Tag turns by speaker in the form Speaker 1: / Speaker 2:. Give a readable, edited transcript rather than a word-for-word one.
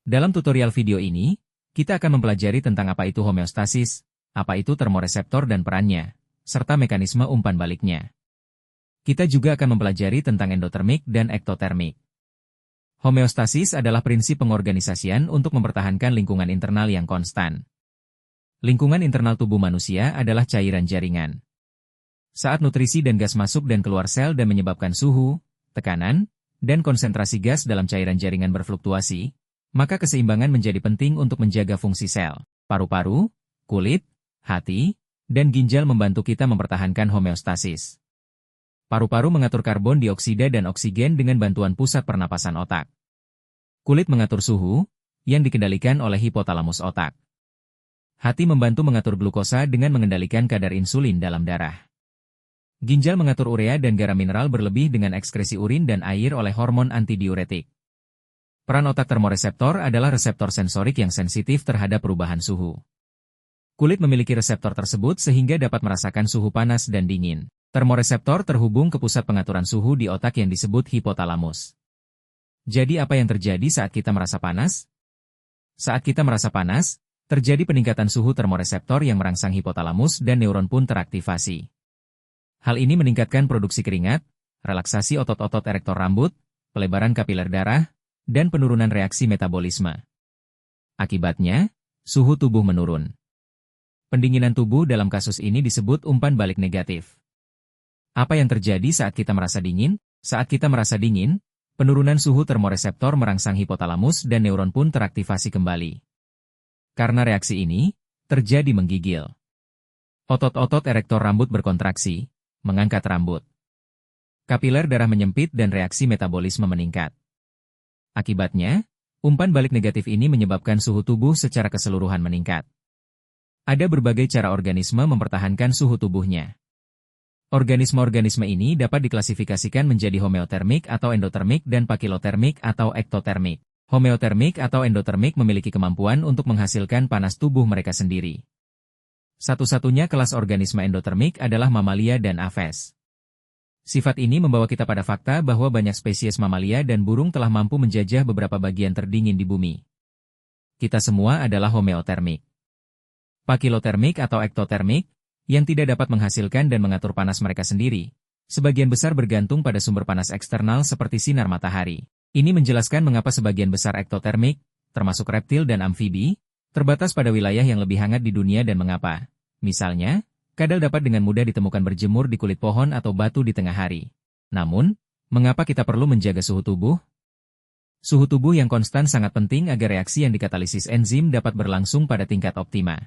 Speaker 1: Dalam tutorial video ini, kita akan mempelajari tentang apa itu homeostasis, apa itu termoreseptor dan perannya, serta mekanisme umpan baliknya. Kita juga akan mempelajari tentang endotermik dan ektotermik. Homeostasis adalah prinsip pengorganisasian untuk mempertahankan lingkungan internal yang konstan. Lingkungan internal tubuh manusia adalah cairan jaringan. Saat nutrisi dan gas masuk dan keluar sel dan menyebabkan suhu, tekanan, dan konsentrasi gas dalam cairan jaringan berfluktuasi, maka keseimbangan menjadi penting untuk menjaga fungsi sel. Paru-paru, kulit, hati, dan ginjal membantu kita mempertahankan homeostasis. Paru-paru mengatur karbon dioksida dan oksigen dengan bantuan pusat pernapasan otak. Kulit mengatur suhu, yang dikendalikan oleh hipotalamus otak. Hati membantu mengatur glukosa dengan mengendalikan kadar insulin dalam darah. Ginjal mengatur urea dan garam mineral berlebih dengan ekskresi urin dan air oleh hormon antidiuretik. Peran otak termoreseptor adalah reseptor sensorik yang sensitif terhadap perubahan suhu. Kulit memiliki reseptor tersebut sehingga dapat merasakan suhu panas dan dingin. Termoreseptor terhubung ke pusat pengaturan suhu di otak yang disebut hipotalamus. Jadi apa yang terjadi saat kita merasa panas? Saat kita merasa panas, terjadi peningkatan suhu termoreseptor yang merangsang hipotalamus dan neuron pun teraktivasi. Hal ini meningkatkan produksi keringat, relaksasi otot-otot erektor rambut, pelebaran kapiler darah, dan penurunan reaksi metabolisme. Akibatnya, suhu tubuh menurun. Pendinginan tubuh dalam kasus ini disebut umpan balik negatif. Apa yang terjadi saat kita merasa dingin? Saat kita merasa dingin, penurunan suhu termoreseptor merangsang hipotalamus dan neuron pun teraktivasi kembali. Karena reaksi ini, terjadi menggigil. Otot-otot erektor rambut berkontraksi, mengangkat rambut. Kapiler darah menyempit dan reaksi metabolisme meningkat. Akibatnya, umpan balik negatif ini menyebabkan suhu tubuh secara keseluruhan meningkat. Ada berbagai cara organisme mempertahankan suhu tubuhnya. Organisme-organisme ini dapat diklasifikasikan menjadi homeotermik atau endotermik dan pakilotermik atau ektotermik. Homeotermik atau endotermik memiliki kemampuan untuk menghasilkan panas tubuh mereka sendiri. Satu-satunya kelas organisme endotermik adalah mamalia dan aves. Sifat ini membawa kita pada fakta bahwa banyak spesies mamalia dan burung telah mampu menjajah beberapa bagian terdingin di bumi. Kita semua adalah homeotermik. Pakilotermik atau ektotermik, yang tidak dapat menghasilkan dan mengatur panas mereka sendiri, sebagian besar bergantung pada sumber panas eksternal seperti sinar matahari. Ini menjelaskan mengapa sebagian besar ektotermik, termasuk reptil dan amfibi, terbatas pada wilayah yang lebih hangat di dunia dan mengapa, misalnya, kadal dapat dengan mudah ditemukan berjemur di kulit pohon atau batu di tengah hari. Namun, mengapa kita perlu menjaga suhu tubuh? Suhu tubuh yang konstan sangat penting agar reaksi yang dikatalisis enzim dapat berlangsung pada tingkat optima.